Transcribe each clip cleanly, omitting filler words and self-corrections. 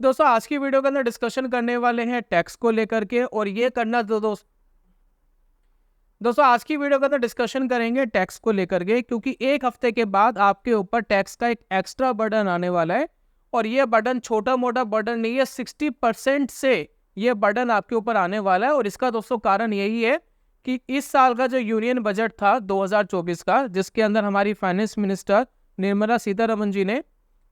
दोस्तों आज की वीडियो के अंदर डिस्कशन करने वाले हैं टैक्स को लेकर के, और ये करना दोस्तों आज की वीडियो के अंदर डिस्कशन करेंगे टैक्स को लेकर के, क्योंकि एक हफ्ते के बाद आपके ऊपर टैक्स का एक एक्स्ट्रा बर्डन आने वाला है। और ये बर्डन छोटा मोटा बर्डन नहीं है, 60% से ये बर्डन आपके ऊपर आने वाला है। और इसका दोस्तों कारण यही है कि इस साल का जो यूनियन बजट था 2024 का, जिसके अंदर हमारी फाइनेंस मिनिस्टर निर्मला सीतारमन जी ने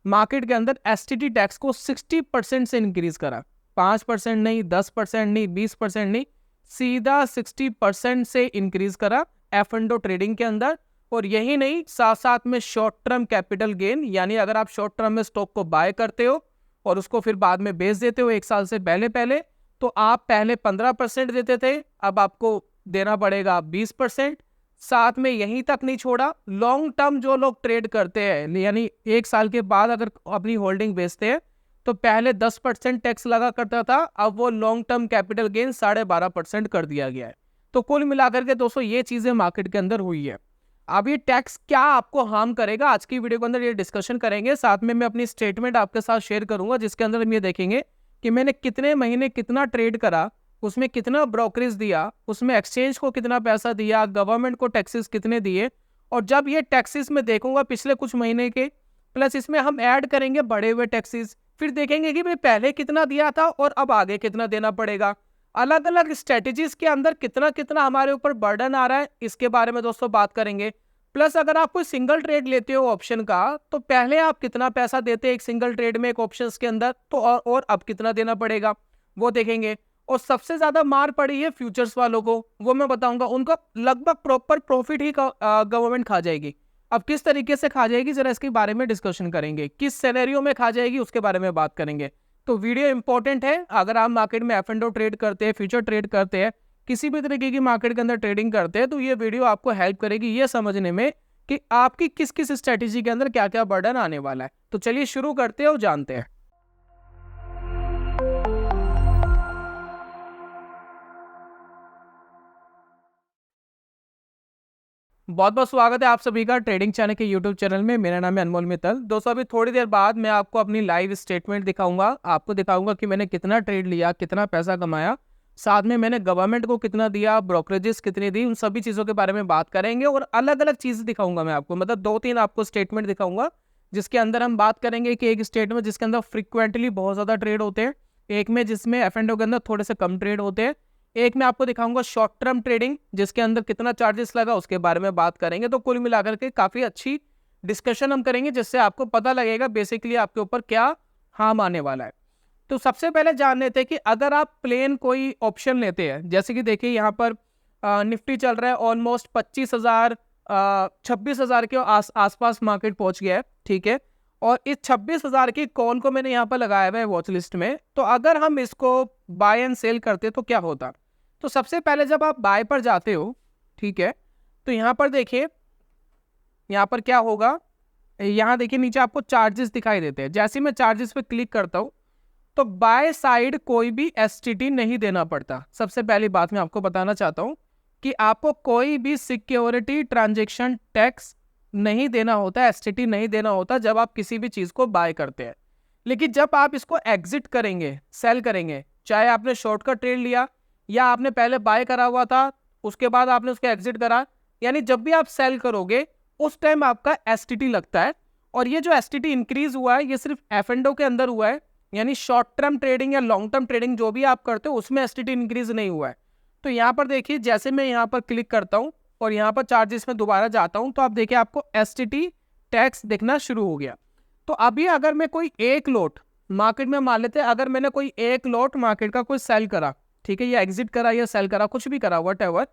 मार्केट के अंदर एसटीटी टैक्स को 60% से इंक्रीज करा। 5% नहीं, 10% नहीं, 20% नहीं, सीधा 60% से इंक्रीज करा एफ एंड ओ ट्रेडिंग के अंदर। और यही नहीं, साथ साथ में शॉर्ट टर्म कैपिटल गेन, यानी अगर आप शॉर्ट टर्म में स्टॉक को बाय करते हो और उसको फिर बाद में बेच देते हो 1 साल से पहले पहले, तो आप पहले 15% देते थे, अब आपको देना पड़ेगा 20%। साथ में यहीं तक नहीं छोड़ा, लॉन्ग टर्म जो लोग ट्रेड करते हैं, यानी 1 साल के बाद अगर अपनी होल्डिंग बेचते हैं, तो पहले 10% टैक्स लगा करता था, अब वो लॉन्ग टर्म कैपिटल गेन 12.5% कर दिया गया है। तो कुल मिलाकर के दोस्तों ये चीजें मार्केट के अंदर हुई है। अब ये टैक्स क्या आपको हार्म करेगा, आज की वीडियो के अंदर ये डिस्कशन करेंगे। साथ में मैं अपनी स्टेटमेंट आपके साथ शेयर करूंगा, जिसके अंदर हम ये देखेंगे कि मैंने कितने महीने कितना ट्रेड करा, उसमें कितना ब्रोकरेज दिया, उसमें एक्सचेंज को कितना पैसा दिया, गवर्नमेंट को टैक्सेस कितने दिए। और जब ये टैक्सेस में देखूंगा पिछले कुछ महीने के, प्लस इसमें हम ऐड करेंगे बढ़े हुए टैक्सेस, फिर देखेंगे कि भाई पहले कितना दिया था और अब आगे कितना देना पड़ेगा। अलग अलग स्ट्रेटेजीज के अंदर कितना कितना हमारे ऊपर बर्डन आ रहा है, इसके बारे में दोस्तों बात करेंगे। प्लस अगर आप कोई सिंगल ट्रेड लेते हो ऑप्शन का, तो पहले आप कितना पैसा देते एक सिंगल ट्रेड में एक ऑप्शंस के अंदर, तो और अब कितना देना पड़ेगा वो देखेंगे। और सबसे ज्यादा मार पड़ी है फ्यूचर्स वालों को, वो मैं बताऊंगा। उनका लगभग प्रॉपर प्रॉफिट ही गवर्नमेंट खा जाएगी। अब किस तरीके से खा जाएगी, जरा इसके बारे में डिस्कशन करेंगे। किस सिनेरियो में खा जाएगी उसके बारे में बात करेंगे। तो वीडियो इंपॉर्टेंट है। अगर आप मार्केट में एफ एंड ओ ट्रेड करते हैं, फ्यूचर ट्रेड करते हैं, किसी भी तरीके की मार्केट के अंदर ट्रेडिंग करते हैं, तो ये वीडियो आपको हेल्प करेगी ये समझने में कि आपकी किस किस स्ट्रेटेजी के अंदर क्या क्या बर्डन आने वाला है। तो चलिए शुरू करते हैं और जानते हैं। बहुत बहुत स्वागत है आप सभी का ट्रेडिंग चैनल के यूट्यूब चैनल में। मेरा नाम है अनमोल मित्तल। दोस्तों अभी थोड़ी देर बाद मैं आपको अपनी लाइव स्टेटमेंट दिखाऊंगा, आपको दिखाऊंगा कि मैंने कितना ट्रेड लिया, कितना पैसा कमाया, साथ में मैंने गवर्नमेंट को कितना दिया, ब्रोकरेजेस कितनी दी, उन सभी चीज़ों के बारे में बात करेंगे। और अलग अलग चीज़ें दिखाऊंगा मैं आपको, मतलब 2-3 आपको स्टेटमेंट दिखाऊंगा, जिसके अंदर हम बात करेंगे कि एक स्टेटमेंट जिसके अंदर फ्रिक्वेंटली बहुत ज़्यादा ट्रेड होते हैं, एक में जिसमें एफ एंड ओ के अंदर थोड़े से कम ट्रेड होते हैं, एक में आपको दिखाऊंगा शॉर्ट टर्म ट्रेडिंग जिसके अंदर कितना चार्जेस लगा उसके बारे में बात करेंगे। तो कुल मिलाकर के काफी अच्छी डिस्कशन हम करेंगे, जिससे आपको पता लगेगा बेसिकली आपके ऊपर क्या हार्म आने वाला है। तो सबसे पहले जान लेते हैं कि अगर आप प्लेन कोई ऑप्शन लेते हैं, जैसे कि देखिए यहाँ पर निफ्टी चल रहा है ऑलमोस्ट 25,000 26,000 के आसपास मार्केट पहुंच गया है, ठीक है। और इस 26,000 की कॉल को मैंने यहाँ पर लगाया हुआ है वॉच लिस्ट में। तो अगर हम इसको बाय एंड सेल करते तो क्या होता। तो सबसे पहले जब आप बाय पर जाते हो, ठीक है, तो यहाँ पर देखिए यहाँ पर क्या होगा, यहाँ देखिए नीचे आपको चार्जेस दिखाई देते हैं। जैसे मैं चार्जेस पे क्लिक करता हूँ तो बाय साइड कोई भी एसटीटी नहीं देना पड़ता। सबसे पहली बात मैं आपको बताना चाहता हूँ कि आपको कोई भी सिक्योरिटी ट्रांजेक्शन टैक्स नहीं देना होता, एसटीटी नहीं देना होता जब आप किसी भी चीज को बाय करते हैं। लेकिन जब आप इसको एग्जिट करेंगे, सेल करेंगे, चाहे आपने शॉर्ट का ट्रेड लिया या आपने पहले बाय करा हुआ था उसके बाद आपने उसको एग्जिट करा, यानी जब भी आप सेल करोगे उस टाइम आपका एसटीटी लगता है। और ये जो एसटीटी इंक्रीज हुआ है ये सिर्फ एफ एंड ओ के अंदर हुआ है, यानी शॉर्ट टर्म ट्रेडिंग या लॉन्ग टर्म ट्रेडिंग जो भी आप करते हो उसमें एसटीटी इंक्रीज नहीं हुआ है। तो यहाँ पर देखिए जैसे मैं यहाँ पर क्लिक करता हूँ और यहाँ पर चार्जेस में दोबारा जाता हूँ, तो आप देखिए आपको एसटीटी टैक्स दिखना शुरू हो गया। तो अभी अगर मैं कोई एक लॉट मार्केट में मान लेते हैं, अगर मैंने कोई एक लॉट मार्केट का कोई सेल करा, ठीक है, या एग्जिट करा या सेल करा, कुछ भी करा व्हाटएवर,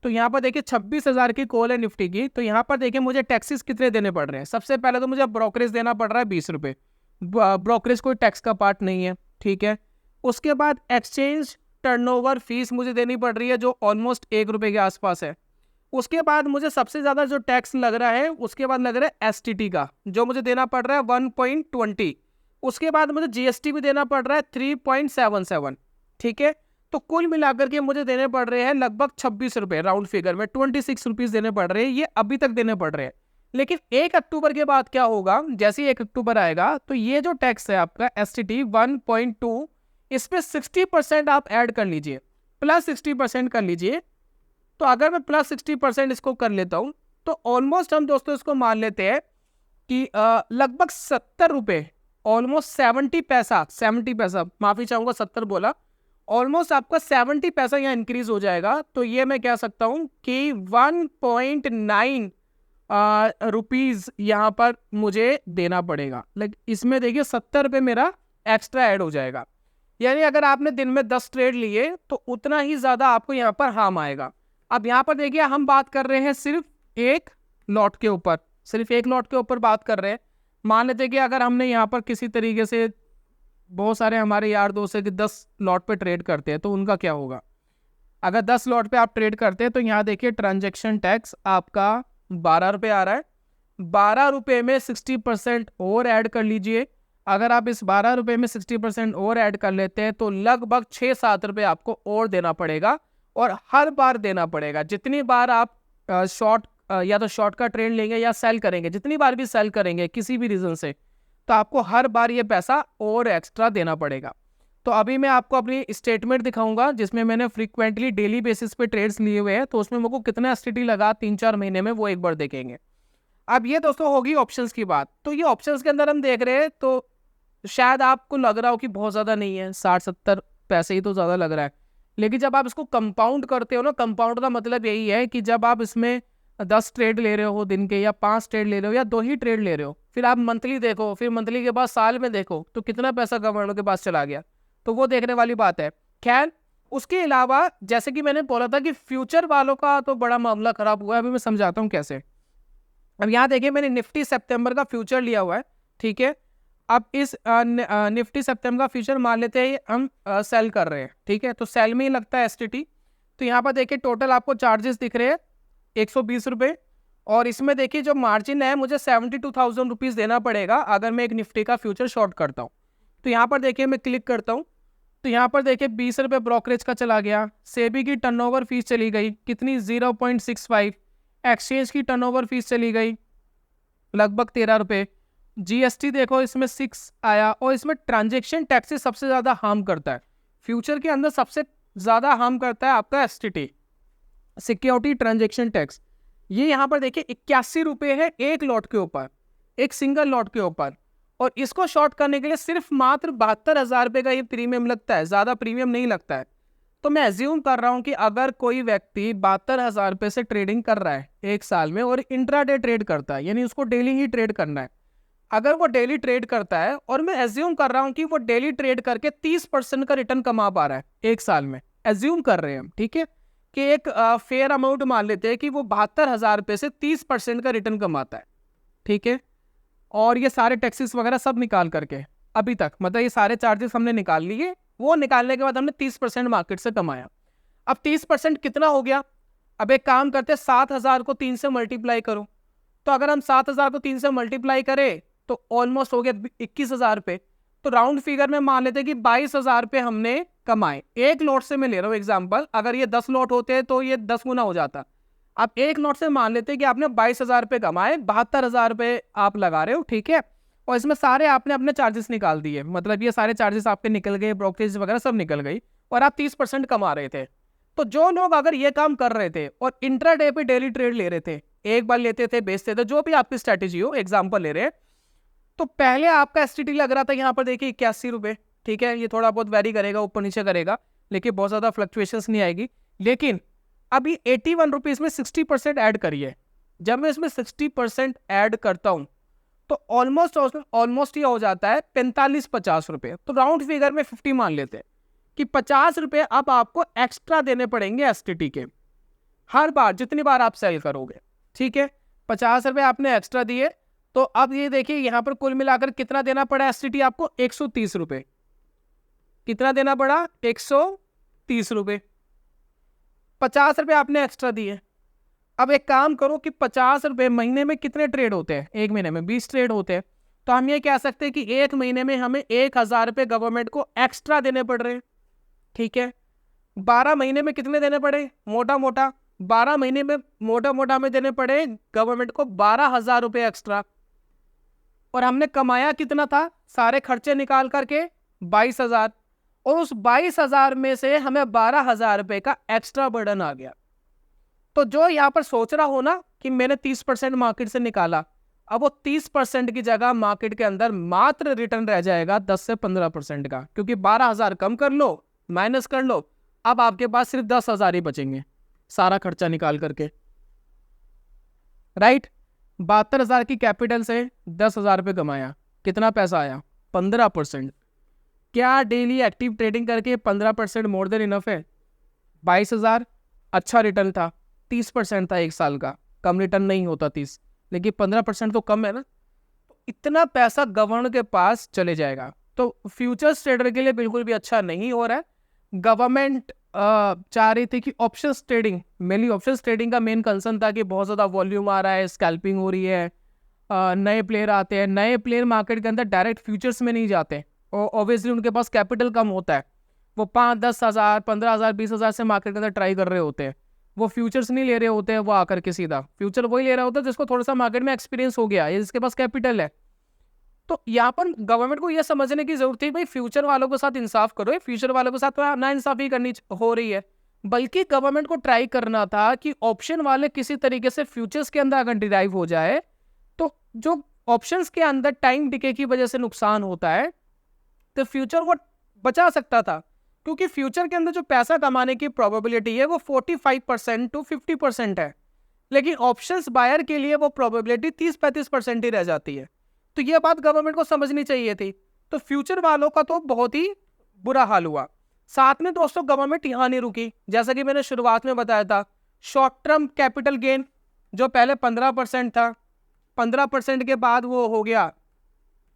तो यहाँ पर देखिए 26,000 की कॉल है निफ्टी की। तो यहाँ पर देखिए मुझे टैक्सेस कितने देने पड़ रहे हैं। सबसे पहले तो मुझे ब्रोकरेज देना पड़ रहा है 20 रुपये, ब्रोकरेज कोई टैक्स का पार्ट नहीं है, ठीक है। उसके बाद एक्सचेंज टर्नओवर फीस मुझे देनी पड़ रही है जो ऑलमोस्ट 1 रुपये के आसपास है। उसके बाद मुझे सबसे ज्यादा जो टैक्स लग रहा है उसके बाद लग रहा है एसटीटी का, जो मुझे देना पड़ रहा है 1.20। उसके बाद मुझे जीएसटी भी देना पड़ रहा है 3.77, ठीक है। तो कुल मिलाकर के मुझे देने पड़ रहे हैं लगभग 26 रुपए, राउंड फिगर में 26 रुपीज देने पड़ रहे हैं, ये अभी तक देने पड़ रहे हैं। लेकिन 1 अक्टूबर के बाद क्या होगा, जैसे ही 1 अक्टूबर आएगा तो ये जो टैक्स है आपका STT 1.2, इस पे 60% आप ऐड कर लीजिए, प्लस 60% कर लीजिए। तो अगर मैं प्लस 60% इसको कर लेता हूँ तो ऑलमोस्ट हम दोस्तों इसको मान लेते हैं कि लगभग 70 रुपये, ऑलमोस्ट 70 पैसा, माफी चाहूंगा 70 बोला, ऑलमोस्ट आपका 70 पैसा यहाँ इंक्रीज हो जाएगा। तो ये मैं कह सकता हूँ कि 1.9 रुपीज यहाँ पर मुझे देना पड़ेगा। लाइक इसमें देखिए 70 रुपये मेरा एक्स्ट्रा ऐड हो जाएगा। यानी अगर आपने दिन में 10 ट्रेड लिए तो उतना ही ज्यादा आपको यहाँ पर हार्म आएगा। अब यहाँ पर देखिए हम बात कर रहे हैं सिर्फ एक लॉट के ऊपर, सिर्फ एक लॉट के ऊपर बात कर रहे हैं। मान लेते हैं कि अगर हमने यहाँ पर किसी तरीके से, बहुत सारे हमारे यार दोस्त है कि 10 लॉट पे ट्रेड करते हैं, तो उनका क्या होगा। अगर 10 लॉट पे आप ट्रेड करते हैं तो यहाँ देखिए ट्रांजैक्शन टैक्स आपका 12 रुपये आ रहा है। 12 रुपये में 60% और ऐड कर लीजिए। अगर आप इस 12 रुपये में 60% और ऐड कर लेते हैं तो लगभग 6-7 रुपये आपको और देना पड़ेगा, और हर बार देना पड़ेगा। जितनी बार आप शॉर्ट या तो शॉर्ट का ट्रेड लेंगे या सेल करेंगे, जितनी बार भी सेल करेंगे किसी भी रीजन से, तो आपको हर बार ये पैसा और एक्स्ट्रा देना पड़ेगा। तो अभी मैं आपको अपनी स्टेटमेंट दिखाऊंगा जिसमें मैंने फ्रीक्वेंटली डेली बेसिस पे ट्रेड्स लिए हुए हैं, तो उसमें मेरे को कितना STT लगा 3-4 महीने में, वो एक बार देखेंगे। अब ये दोस्तों होगी ऑप्शंस की बात। तो ये ऑप्शंस के अंदर हम देख रहे हैं, तो शायद आपको लग रहा हो कि बहुत ज़्यादा नहीं है, 60-70 पैसे ही तो ज़्यादा लग रहा है। लेकिन जब आप इसको कंपाउंड करते हो ना, कंपाउंड का मतलब यही है कि जब आप इसमें 10 ट्रेड ले रहे हो दिन के, या 5 ट्रेड ले रहे हो, या 2 ही ट्रेड ले रहे हो, फिर आप मंथली देखो, फिर मंथली के बाद साल में देखो, तो कितना पैसा गवर्नमेंट के पास चला गया, तो वो देखने वाली बात है। खैर उसके अलावा जैसे कि मैंने बोला था कि फ्यूचर वालों का तो बड़ा मामला खराब हुआ है। अभी मैं समझाता हूँ कैसे। अब यहाँ देखिए मैंने निफ्टी सितंबर का फ्यूचर लिया हुआ है, ठीक है। अब इस निफ्टी सितंबर का फ्यूचर मान लेते हैं हम सेल कर रहे हैं, ठीक है। तो सेल में ही लगता है STT। तो यहाँ पर देखिए टोटल आपको चार्जेस दिख रहे हैं 120 रुपये, और इसमें देखिए जो मार्जिन है मुझे 72,000 रुपीज़ देना पड़ेगा अगर मैं एक निफ्टी का फ्यूचर शॉर्ट करता हूँ। तो यहाँ पर देखिए मैं क्लिक करता हूँ, तो यहाँ पर देखिए 20 रुपये ब्रोकरेज का चला गया। सेबी की टर्नओवर फीस चली गई कितनी, 0.65। एक्सचेंज की टर्नओवर फीस चली गई लगभग 13 रुपये। GST देखो इसमें 6 आया, और इसमें ट्रांजेक्शन टैक्स सबसे ज़्यादा हार्म करता है। फ्यूचर के अंदर सबसे ज़्यादा हार्म करता है आपका STT, सिक्योरिटी ट्रांजेक्शन टैक्स। ये यहाँ पर देखिए 81 रुपये है एक लॉट के ऊपर, एक सिंगल लॉट के ऊपर, और इसको शॉर्ट करने के लिए सिर्फ मात्र 72,000 रुपये का ये प्रीमियम लगता है, ज़्यादा प्रीमियम नहीं लगता है। तो मैं एज्यूम कर रहा हूँ कि अगर कोई व्यक्ति 72,000 रुपये से ट्रेडिंग कर रहा है एक साल में, और इंट्राडे ट्रेड करता है, यानी उसको डेली ही ट्रेड करना है, अगर वो डेली ट्रेड करता है, और मैं एज्यूम कर रहा हूँ कि वो डेली ट्रेड करके 30% का रिटर्न कमा पा रहा है एक साल में, एज्यूम कर रहे हैं हम, ठीक है, कि एक फेयर अमाउंट मान लेते हैं कि वो 72,000 रुपये से 30% का रिटर्न कमाता है, ठीक है। और ये सारे टैक्सेस वगैरह सब निकाल करके अभी तक, मतलब ये सारे चार्जेस हमने निकाल लिए, वो निकालने के बाद हमने 30% मार्केट से कमाया। अब 30% कितना हो गया। अब एक काम करते हैं, 7,000 को 3 से मल्टीप्लाई करो। तो अगर हम 7,000 को 3 से मल्टीप्लाई करें तो ऑलमोस्ट हो गया 21,000 रुपये। तो राउंड फिगर में मान लेते हैं कि 22,000 रुपये हमने कमाए एक लॉट से। मैं ले रहा हूँ एग्जाम्पल, अगर ये 10 लॉट होते हैं तो ये 10 गुना हो जाता। आप एक लॉट से मान लेते हैं कि आपने 22,000 रुपये कमाए, 72,000 रुपये आप लगा रहे हो, ठीक है। और इसमें सारे आपने अपने चार्जेस निकाल दिए, मतलब ये सारे चार्जेस आपके निकल गए, ब्रोकरेज वगैरह सब निकल गई, और आप 30% कमा रहे थे। तो जो लोग अगर ये काम कर रहे थे और इंट्राडे पे डेली ट्रेड ले रहे थे, एक बार लेते थे बेचते थे, जो भी आपकी स्ट्रैटेजी हो, एग्जाम्पल ले रहे हैं, तो पहले आपका STT लग रहा था यहाँ पर देखिए 81 रुपये, ठीक है। ये थोड़ा बहुत वेरी करेगा, ऊपर नीचे करेगा, लेकिन बहुत ज़्यादा फ्लक्चुएशंस नहीं आएगी। लेकिन अभी 81 रुपीज़ में 60% ऐड करिए। जब मैं इसमें 60% ऐड करता हूँ तो ऑलमोस्ट ये हो जाता है 45-50 रुपये। तो राउंड फिगर में 50 मान लेते हैं कि 50 रुपये अब आपको एक्स्ट्रा देने पड़ेंगे STT के, हर बार जितनी बार आप सेल करोगे, ठीक है। 50 रुपये आपने एक्स्ट्रा दिए, तो अब ये देखिए यहाँ पर कुल मिलाकर कितना देना पड़ा STT आपको, 130 रुपये। कितना देना पड़ा, 130 रुपये। 50 रुपये आपने एक्स्ट्रा दिए। अब एक काम करो कि 50 रुपये महीने में कितने ट्रेड होते हैं, एक महीने में 20 ट्रेड होते हैं। तो हम ये कह सकते हैं कि एक महीने में हमें 1,000 रुपये गवर्नमेंट को एक्स्ट्रा देने पड़ रहे हैं, ठीक है। 12 महीने में कितने देने पड़े, मोटा मोटा 12 महीने में मोटा मोटा हमें देने पड़े गवर्नमेंट को 12,000 रुपये एक्स्ट्रा, और हमने कमाया कितना था सारे खर्चे निकाल करके 22,000, और उस 22,000 में से हमें 12,000 रुपये का एक्स्ट्रा बर्डन आ गया। तो जो यहाँ पर सोच रहा हो ना कि मैंने 30% मार्केट से निकाला, अब वो 30% की जगह मार्केट के अंदर मात्र रिटर्न रह जाएगा 10 से 15% का, क्योंकि 12,000 कम कर लो, माइनस कर लो, अब आपके पास सिर्फ 10,000 ही बचेंगे सारा खर्चा निकाल करके, राइट। 72,000 की कैपिटल से 10,000 रुपये कमाया, कितना पैसा आया? 15%। क्या डेली एक्टिव ट्रेडिंग करके 15% मोर देन इनफ है? 22,000 अच्छा रिटर्न था, 30% था एक साल का, कम रिटर्न नहीं होता 30, लेकिन 15% तो कम है ना। तो इतना पैसा गवर्नर के पास चले जाएगा, तो फ्यूचर्स ट्रेडर के लिए बिल्कुल भी अच्छा नहीं हो रहा है। गवर्नमेंट चाह रही थी कि options trading, mainly options trading का मेन कंसर्न था कि बहुत ज़्यादा वॉल्यूम आ रहा है, स्कैल्पिंग हो रही है, नए प्लेयर आते हैं, नए प्लेयर मार्केट के अंदर डायरेक्ट फ्यूचर्स में नहीं जाते, और ऑब्वियसली उनके पास कैपिटल कम होता है, वो 5-10 हज़ार 15,000 20,000 से मार्केट के अंदर ट्राई कर रहे होते हैं, वो फ्यूचर्स नहीं ले रहे होते हैं, वो आकर के सीधा फ्यूचर वही ले रहा होता है जिसको थोड़ा सा मार्केट में एक्सपीरियंस हो गया या जिसके पास कैपिटल है। तो यहाँ पर गवर्नमेंट को यह समझने की जरूरत है भाई फ्यूचर वालों के साथ इंसाफ करो, फ्यूचर वालों के साथ तो ना इंसाफी करनी हो रही है, बल्कि गवर्नमेंट को ट्राई करना था कि ऑप्शन वाले किसी तरीके से फ्यूचर्स के अंदर अगर डिराइव हो जाए, तो जो ऑप्शंस के अंदर टाइम डिके की वजह से नुकसान होता है, तो फ्यूचर को बचा सकता था, क्योंकि फ्यूचर के अंदर जो पैसा कमाने की प्रोबेबिलिटी है वो 45% to 50% है, लेकिन ऑप्शंस बायर के लिए वो प्रोबेबिलिटी 30-35% ही रह जाती है। तो ये बात गवर्नमेंट को समझनी चाहिए थी। तो फ्यूचर वालों का तो बहुत ही बुरा हाल हुआ। साथ में दोस्तों गवर्नमेंट यहाँ नहीं रुकी, जैसा कि मैंने शुरुआत में बताया था, शॉर्ट टर्म कैपिटल गेन जो पहले 15% था, 15% के बाद वो हो गया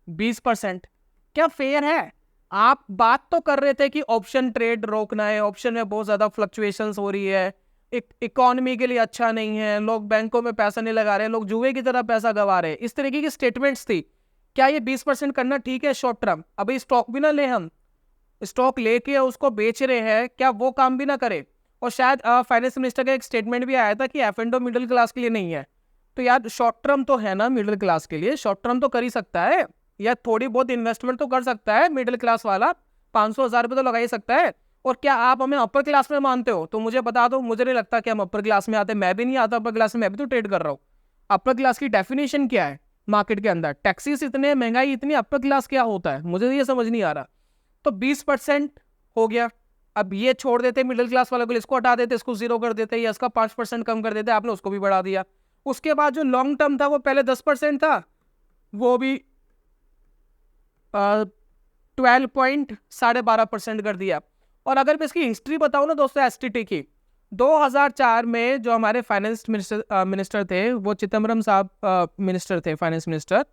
20%। क्या फेयर है? आप बात तो कर रहे थे कि ऑप्शन ट्रेड रोकना है, ऑप्शन में बहुत ज्यादा फ्लक्चुएशंस हो रही है, इकोनॉमी के लिए अच्छा नहीं है, लोग बैंकों में पैसा नहीं लगा रहे, लोग जुए की तरह पैसा गवा रहे, इस तरीके की स्टेटमेंट्स थी। क्या ये 20% करना ठीक है शॉर्ट टर्म? अभी स्टॉक भी ना ले, हम स्टॉक लेके उसको बेच रहे हैं, क्या वो काम भी ना करे? और शायद फाइनेंस मिनिस्टर का एक स्टेटमेंट भी आया था कि एफ&ओ मिडिल क्लास के लिए नहीं है। तो यार शॉर्ट टर्म तो है ना मिडिल क्लास के लिए, शॉर्ट टर्म तो कर ही सकता है, या थोड़ी बहुत इन्वेस्टमेंट तो कर सकता है मिडिल क्लास वाला, 500,000 रुपये तो लगा ही सकता है। और क्या आप हमें अपर क्लास में मानते हो? तो मुझे बता दो, मुझे नहीं लगता कि हम अपर क्लास में आते, मैं भी नहीं आता अपर क्लास में, मैं भी तो ट्रेड कर रहा हूँ। अपर क्लास की डेफिनेशन क्या है मार्केट के अंदर? टैक्सेस इतने, महंगाई इतनी, अपर क्लास क्या होता है? मुझे ये समझ नहीं आ रहा। तो 20% हो गया, अब ये छोड़ देते मिडिल क्लास वाले को, इसको हटा देते, इसको 0 कर देते, या इसका 5% कम कर देते, आपने उसको भी बढ़ा दिया। उसके बाद जो लॉन्ग टर्म था वो पहले 10% था, वो भी 12.12% कर दिया। और अगर मैं इसकी हिस्ट्री बताऊं ना दोस्तों एसटीटी की, 2004 में जो हमारे फाइनेंस मिनिस्टर थे, वो चिदम्बरम साहब मिनिस्टर थे, फाइनेंस मिनिस्टर,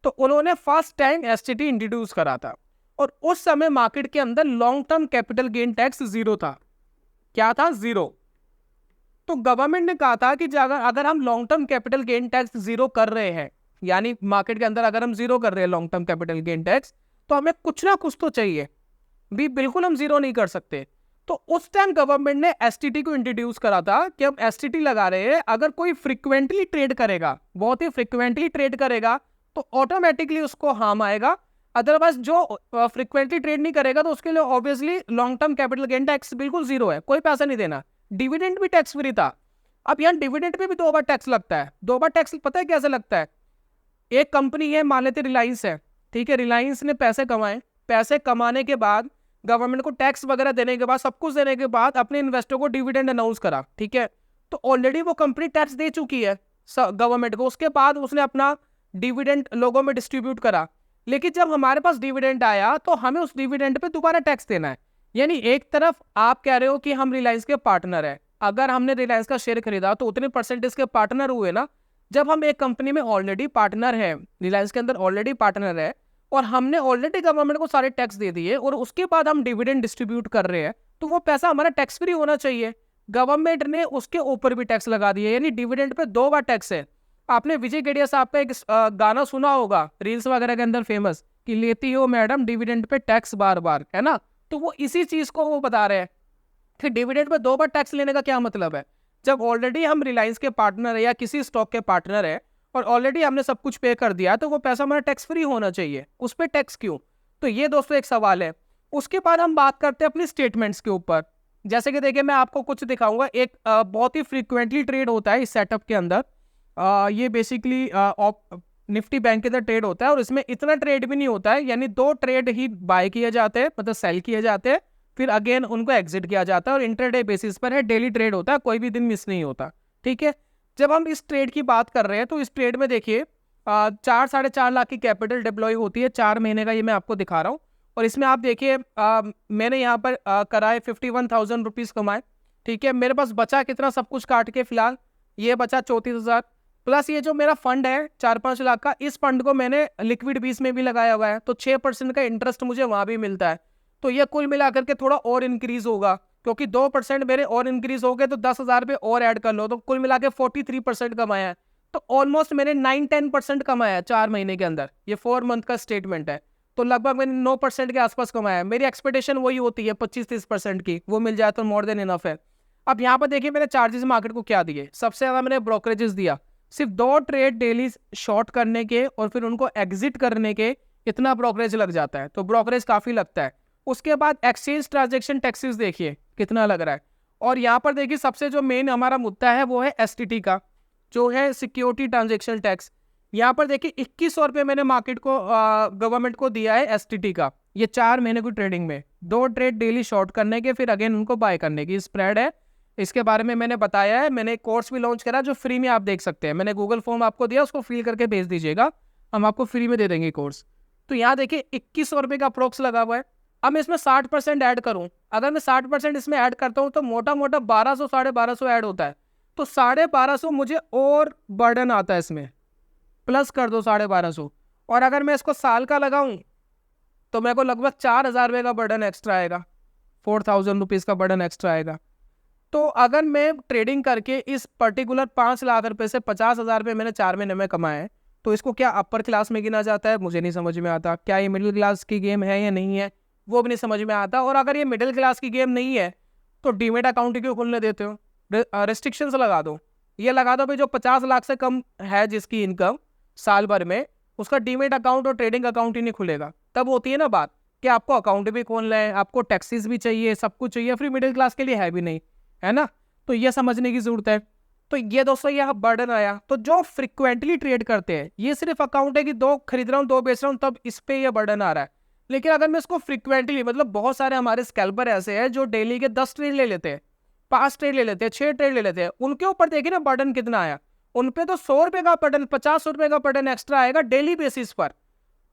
तो उन्होंने फर्स्ट टाइम एसटीटी इंट्रोड्यूस करा था, और उस समय मार्केट के अंदर long term capital gain tax 0 था। क्या था? 0। तो गवर्नमेंट ने कहा था कि अगर हम long term capital gain tax 0 कर रहे हैं, यानी मार्केट के अंदर अगर हम 0 कर रहे हैं long term capital gain tax, तो हमें कुछ ना कुछ तो चाहिए भी, बिल्कुल हम 0 नहीं कर सकते। तो उस टाइम गवर्नमेंट ने एसटीटी को इंट्रोड्यूस करा था कि हम एसटीटी लगा रहे हैं, अगर कोई फ्रीक्वेंटली ट्रेड करेगा, बहुत ही फ्रीक्वेंटली ट्रेड करेगा, तो ऑटोमेटिकली उसको हार्म आएगा। अदरवाइज जो फ्रीक्वेंटली ट्रेड नहीं करेगा तो उसके लिए obviously long term capital gain tax बिल्कुल 0 है, कोई पैसा नहीं देना। डिविडेंड भी टैक्स फ्री था। अब यहाँ डिविडेंड पे भी 2 बार टैक्स लगता है। 2 बार टैक्स पता है कैसे लगता है? एक कंपनी है, मान लेते रिलायंस है, ठीक है, रिलायंस ने पैसे कमाए, पैसे कमाने के बाद गवर्नमेंट को टैक्स वगैरह देने के बाद, सब कुछ देने के बाद अपने इन्वेस्टर को डिविडेंड अनाउंस करा, ठीक है, तो ऑलरेडी वो कंपनी टैक्स दे चुकी है गवर्नमेंट को, उसके बाद उसने अपना डिविडेंड लोगों में डिस्ट्रीब्यूट करा। लेकिन जब हमारे पास डिविडेंड आया तो हमें उस डिविडेंड पे दोबारा टैक्स देना है। यानी एक तरफ आप कह रहे हो कि हम रिलायंस के पार्टनर है, अगर हमने रिलायंस का शेयर खरीदा तो उतने परसेंटेज के पार्टनर हुए ना। जब हम एक कंपनी में ऑलरेडी पार्टनर है, रिलायंस के अंदर ऑलरेडी पार्टनर है, और हमने ऑलरेडी गवर्नमेंट को सारे टैक्स दे दिए, और उसके बाद हम डिविडेंड डिस्ट्रीब्यूट कर रहे हैं, तो वो पैसा हमारा टैक्स फ्री होना चाहिए। गवर्नमेंट ने उसके ऊपर भी टैक्स लगा दिया, यानी डिविडेंड पे 2 बार टैक्स है। आपने विजय गेडिया साहब का एक गाना सुना होगा रील्स वगैरह के अंदर फेमस, कि लेती हो madam dividend pay tax bar बार, है ना? तो वो इसी चीज को वो बता रहे हैं कि डिविडेंड पे 2 बार टैक्स लेने का क्या मतलब है। जब ऑलरेडी हम रिलायंस के पार्टनर है या किसी स्टॉक के पार्टनर है और ऑलरेडी हमने सब कुछ पे कर दिया, तो वो पैसा हमारा टैक्स फ्री होना चाहिए, उस पर टैक्स क्यों? तो ये दोस्तों एक सवाल है। उसके बाद हम बात करते हैं अपनी स्टेटमेंट्स के ऊपर। जैसे कि देखिए मैं आपको कुछ दिखाऊंगा। एक बहुत ही फ्रीक्वेंटली ट्रेड होता है इस सेटअप के अंदर। ये बेसिकली निफ्टी बैंक के अंदर ट्रेड होता है और इसमें इतना ट्रेड भी नहीं होता है, यानी 2 ट्रेड ही बाय किए जाते हैं, मतलब सेल किए जाते हैं, फिर अगेन उनको एग्जिट किया जाता है और इंटरडे बेसिस पर है, डेली ट्रेड होता है, कोई भी दिन मिस नहीं होता। ठीक है, जब हम इस ट्रेड की बात कर रहे हैं तो इस ट्रेड में देखिए 4-4.5 लाख की कैपिटल डिप्लॉय होती है, 4 महीने का ये मैं आपको दिखा रहा हूँ। और इसमें आप देखिए मैंने यहाँ पर कराए 51,000 रुपीज़ कमाए। ठीक है, मेरे पास बचा कितना सब कुछ काट के फिलहाल, ये बचा 34,000 प्लस ये जो मेरा फंड है 4-5 लाख का, इस फंड को मैंने लिक्विड बीस में भी लगाया हुआ है, तो 6% का इंटरेस्ट मुझे वहां भी मिलता है। तो ये कुल मिलाकर के थोड़ा और इंक्रीज होगा, क्योंकि 2% मेरे और इंक्रीज हो गए, तो 10,000 रुपये और ऐड कर लो, तो कुल मिला के 43% कमाया है। तो ऑलमोस्ट मैंने 9-10% कमाया है 4 महीने के अंदर। ये 4 मंथ का स्टेटमेंट है, तो लगभग मैंने 9% के आसपास कमाया है। मेरी एक्सपेक्टेशन वही होती है 25-30% की, वो मिल जाए तो मोर देन इनफ है। अब यहाँ पर देखिए मैंने चार्जेस मार्केट को क्या दिए। सबसे ज्यादा मैंने ब्रोकरेजेस दिया, सिर्फ 2 ट्रेड डेली शॉर्ट करने के और फिर उनको एग्जिट करने के इतना ब्रोकरेज लग जाता है, तो ब्रोकरेज काफी लगता है। उसके बाद एक्सचेंज ट्रांजेक्शन टैक्सेस देखिए कितना लग रहा है। और यहाँ पर देखिए सबसे जो मेन हमारा मुद्दा है वो है एसटीटी का, जो है सिक्योरिटी ट्रांजेक्शन टैक्स। यहाँ पर देखिए 2100 रुपये मैंने मार्केट को गवर्नमेंट को दिया है एसटीटी का, ये 4 महीने की ट्रेडिंग में, 2 ट्रेड डेली शॉर्ट करने के फिर अगेन उनको बाय करने की स्प्रेड है। इसके बारे में मैंने बताया है, मैंने एक कोर्स भी लॉन्च करा जो फ्री में आप देख सकते हैं। मैंने गूगल फॉर्म आपको दिया, उसको फिल करके भेज दीजिएगा, हम आपको फ्री में दे देंगे कोर्स। तो यहाँ देखिए 2100 रुपये का अप्रोक्स लगा हुआ है। अब मैं इसमें 60% ऐड करूँ, अगर मैं 60% इसमें ऐड करता हूँ तो मोटा मोटा 1200-1250 ऐड होता है, तो 1250 मुझे और बर्डन आता है इसमें, प्लस कर दो 1250। और अगर मैं इसको साल का लगाऊं तो मेरे को लगभग 4,000 रुपये का बर्डन एक्स्ट्रा आएगा, 4,000 रुपीज़ का बर्डन एक्स्ट्रा आएगा। तो अगर मैं ट्रेडिंग करके इस पर्टिकुलर 5 लाख रुपए से 50,000 रुपये मैंने 4 महीने में कमाए, तो इसको क्या अपर क्लास में गिना जाता है? मुझे नहीं समझ में आता। क्या ये मिडिल क्लास की गेम है या नहीं है, वो भी नहीं समझ में आता। और अगर ये मिडिल क्लास की गेम नहीं है तो डीमेट अकाउंट क्यों खोलने देते हो? रेस्ट्रिक्शंस लगा दो, ये लगा दो भाई जो 50 लाख से कम है जिसकी इनकम साल भर में, उसका डीमेट अकाउंट और ट्रेडिंग अकाउंट ही नहीं खुलेगा। तब होती है ना बात कि आपको अकाउंट भी खोलना है, आपको टैक्सेस भी चाहिए, सब कुछ चाहिए, फिर मिडिल क्लास के लिए है भी नहीं, है ना। तो ये समझने की जरूरत है। तो ये दोस्तों यहाँ बर्डन आया। तो जो फ्रिक्वेंटली ट्रेड करते हैं, ये सिर्फ अकाउंट है कि 2 खरीद रहा हूँ 2 बेच रहा हूँ, तब इस पे ये बर्डन आ रहा है। लेकिन अगर मैं इसको फ्रिक्वेंटली, मतलब बहुत सारे हमारे स्कैल्पर ऐसे हैं जो डेली के 10 ट्रेड ले लेते हैं, 5 ट्रेड ले लेते हैं, 6 ट्रेड ले लेते हैं, उनके ऊपर देखिए ना बर्डन कितना आया। उनपे तो 100 रुपए का बर्डन, 50 रुपए का बर्डन एक्स्ट्रा आएगा डेली बेसिस पर,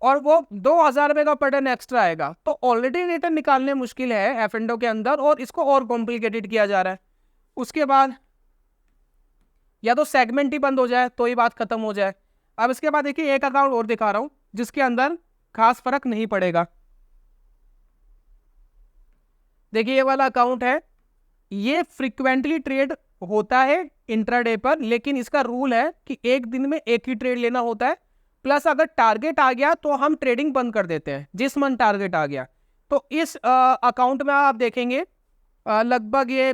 और वो 2,000 रुपए का बर्डन एक्स्ट्रा आएगा। तो ऑलरेडी रिटर्न निकालने मुश्किल है एफ&ओ के अंदर, और इसको और कॉम्प्लिकेटेड किया जा रहा है। उसके बाद या तो सेगमेंट ही बंद हो जाए तो ही बात खत्म हो जाए। अब इसके बाद देखिए एक अकाउंट और दिखा रहा हूं जिसके अंदर खास फर्क नहीं पड़ेगा। देखिए ये वाला अकाउंट है, ये फ्रीक्वेंटली ट्रेड होता है इंट्राडे पर, लेकिन इसका रूल है कि एक दिन में एक ही ट्रेड लेना होता है। प्लस अगर टारगेट आ गया तो हम ट्रेडिंग बंद कर देते हैं, जिस मंथ टारगेट आ गया। तो इस अकाउंट में आप देखेंगे लगभग ये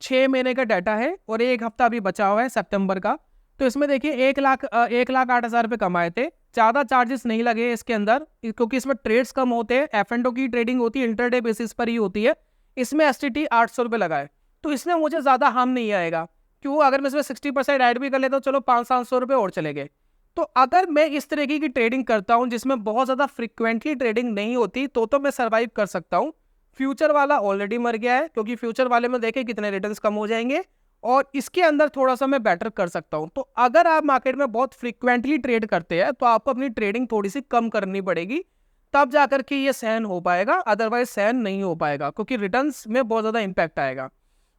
6 महीने का डाटा है और 1 हफ्ता अभी बचा हुआ है सितंबर का। तो इसमें देखिए 1,08,000 रुपये कमाए थे। ज़्यादा चार्जेस नहीं लगे इसके अंदर, क्योंकि इसमें ट्रेड्स कम होते हैं, एफ&ओ की ट्रेडिंग होती है, इंटरडे बेसिस पर ही होती है। इसमें एसटीटी 800 रुपये लगाए, तो इसमें मुझे ज़्यादा हार्म नहीं आएगा। क्यों? अगर मैं इसमें 60% ऐड भी कर लेता हूँ, चलो 500-700 रुपये और चले गए। तो अगर मैं इस तरीके की ट्रेडिंग करता हूँ जिसमें बहुत ज़्यादा फ्रिक्वेंटली ट्रेडिंग नहीं होती, तो मैं सर्वाइव कर सकता हूँ। फ्यूचर वाला ऑलरेडी मर गया है, क्योंकि फ्यूचर वाले में देखें कितने रिटर्न्स कम हो जाएंगे, और इसके अंदर थोड़ा सा मैं बेटर कर सकता हूं। तो अगर आप मार्केट में बहुत फ्रीक्वेंटली ट्रेड करते हैं तो आपको अपनी ट्रेडिंग थोड़ी सी कम करनी पड़ेगी, तब जाकर के ये सहन हो पाएगा, अदरवाइज सहन नहीं हो पाएगा, क्योंकि रिटर्न्स में बहुत ज़्यादा इंपैक्ट आएगा।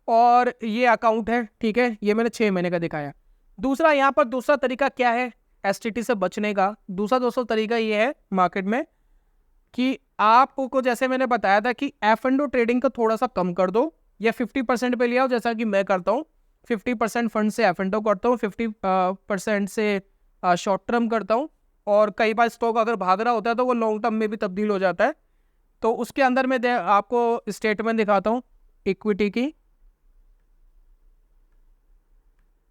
और ये अकाउंट है, ठीक है, ये मैंने 6 महीने का दिखाया। दूसरा यहाँ पर दूसरा तरीका क्या है एसटीटी से बचने का? दूसरा दोस्तों तरीका ये है मार्केट में कि आपको, जैसे मैंने बताया था कि एफ&ओ ट्रेडिंग को थोड़ा सा कम कर दो, या 50% पे लिया हो, जैसा कि मैं करता हूँ। 50% फंड से एफ&ओ करता हूँ, 50% से शॉर्ट टर्म करता हूँ, और कई बार स्टॉक अगर भाग रहा होता है तो वो लॉन्ग टर्म में भी तब्दील हो जाता है। तो उसके अंदर मैं आपको स्टेटमेंट दिखाता हूँ इक्विटी की।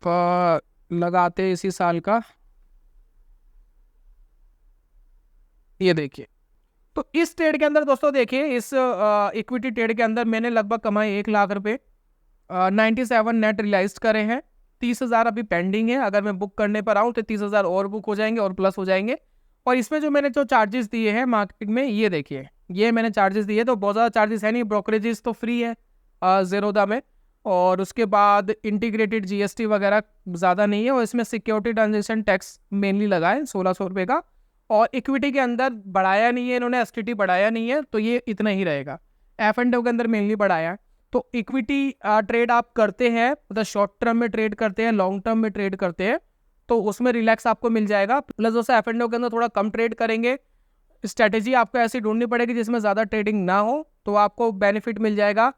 लगाते इसी साल का, ये देखिए। तो इस ट्रेड के अंदर दोस्तों देखिए, इस इक्विटी ट्रेड के अंदर मैंने लगभग कमाए 1 लाख रुपए, 97 नेट रियलाइज करे हैं। 30,000 अभी पेंडिंग है, अगर मैं बुक करने पर आऊँ तो 30,000 और बुक हो जाएंगे और प्लस हो जाएंगे। और इसमें जो मैंने जो चार्जेस दिए हैं मार्केटिंग में, ये देखिए, ये मैंने चार्जेस दिए, तो बहुत ज़्यादा चार्जेस है नहीं, ब्रोकरेजेस तो फ्री है ज़ेरोदा में। और उसके बाद इंटीग्रेटेड जीएसटी वगैरह ज़्यादा नहीं है, और इसमें सिक्योरिटी ट्रांजेक्शन टैक्स मेनली लगा है 1600 रुपये का। और इक्विटी के अंदर बढ़ाया नहीं है इन्होंने, एसटीटी बढ़ाया नहीं है, तो ये इतना ही रहेगा। F&O के अंदर मेनली बढ़ाया है। तो इक्विटी ट्रेड आप करते हैं, मतलब शॉर्ट टर्म में ट्रेड करते हैं, लॉन्ग टर्म में ट्रेड करते हैं, तो उसमें रिलैक्स आपको मिल जाएगा। प्लस दोस्तों F&O के अंदर थोड़ा कम ट्रेड करेंगे, स्ट्रैटेजी आपको ऐसी ढूंढनी पड़ेगी जिसमें ज़्यादा ट्रेडिंग ना हो, तो आपको बेनिफिट मिल जाएगा।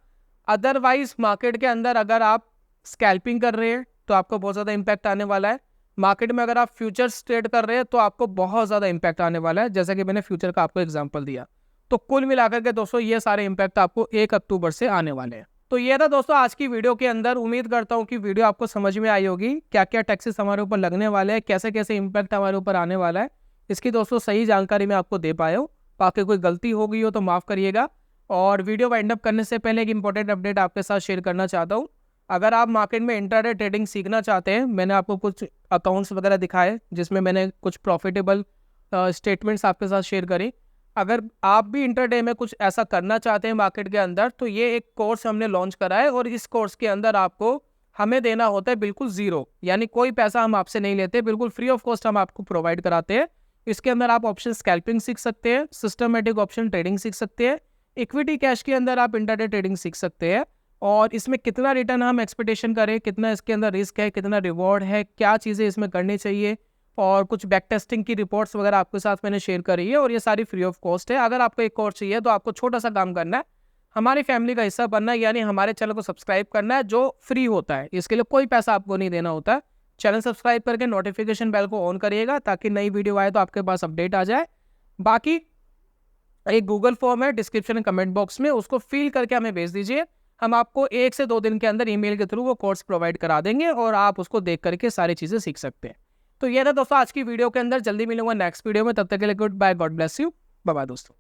अदरवाइज मार्केट के अंदर अगर आप स्कैल्पिंग कर रहे हैं तो आपको बहुत ज़्यादा इम्पैक्ट आने वाला है। मार्केट में अगर आप फ्यूचर्स ट्रेड कर रहे हैं तो आपको बहुत ज़्यादा इम्पैक्ट आने वाला है, जैसा कि मैंने फ्यूचर का आपको एग्जांपल दिया। तो कुल मिलाकर के दोस्तों ये सारे इम्पैक्ट आपको 1 अक्टूबर से आने वाले हैं। तो ये था दोस्तों आज की वीडियो के अंदर। उम्मीद करता हूँ कि वीडियो आपको समझ में आई होगी, क्या क्या टैक्सेस हमारे ऊपर लगने वाले हैं, कैसे कैसे इम्पैक्ट हमारे ऊपर आने वाला है, इसकी दोस्तों सही जानकारी मैं आपको दे पाया हूँ। बाकी कोई गलती हो गई हो तो माफ़ करिएगा। और वीडियो वाइंड अप करने से पहले एक इंपॉर्टेंट अपडेट आपके साथ शेयर करना चाहता हूँ। अगर आप मार्केट में इंट्राडे ट्रेडिंग सीखना चाहते हैं, मैंने आपको कुछ अकाउंट्स वगैरह दिखाए जिसमें मैंने कुछ प्रॉफिटेबल स्टेटमेंट्स आपके साथ शेयर करी। अगर आप भी इंट्राडे में कुछ ऐसा करना चाहते हैं मार्केट के अंदर, तो ये एक कोर्स हमने लॉन्च करा है, और इस कोर्स के अंदर आपको हमें देना होता है बिल्कुल ज़ीरो, यानी कोई पैसा हम आपसे नहीं लेते, बिल्कुल फ्री ऑफ कॉस्ट हम आपको प्रोवाइड कराते हैं। इसके अंदर आप ऑप्शन स्कैल्पिंग सीख सकते हैं, सिस्टमेटिक ऑप्शन ट्रेडिंग सीख सकते हैं, इक्विटी कैश के अंदर आप इंट्राडे ट्रेडिंग सीख सकते हैं, और इसमें कितना रिटर्न हम एक्सपेक्टेशन करें, कितना इसके अंदर रिस्क है, कितना रिवॉर्ड है, क्या चीज़ें इसमें करनी चाहिए, और कुछ बैक टेस्टिंग की रिपोर्ट्स वगैरह आपके साथ मैंने शेयर करी है, और ये सारी फ्री ऑफ कॉस्ट है। अगर आपको एक कोर्स चाहिए तो आपको छोटा सा काम करना है, हमारी फैमिली का हिस्सा बनना है, यानी हमारे चैनल को सब्सक्राइब करना है, जो फ्री होता है, इसके लिए कोई पैसा आपको नहीं देना होता है। चैनल सब्सक्राइब करके नोटिफिकेशन बेल को ऑन करिएगा ताकि नई वीडियो आए तो आपके पास अपडेट आ जाए। बाकी एक गूगल फॉर्म है डिस्क्रिप्शन एंड कमेंट बॉक्स में, उसको फिल करके हमें भेज दीजिए, हम आपको 1 से 2 दिन के अंदर ईमेल के थ्रू वो कोर्स प्रोवाइड करा देंगे, और आप उसको देख करके सारी चीज़ें सीख सकते हैं। तो ये था दोस्तों आज की वीडियो के अंदर। जल्दी मिलूंगा नेक्स्ट वीडियो में, तब तक के लिए goodbye, god bless you, bye bye दोस्तों।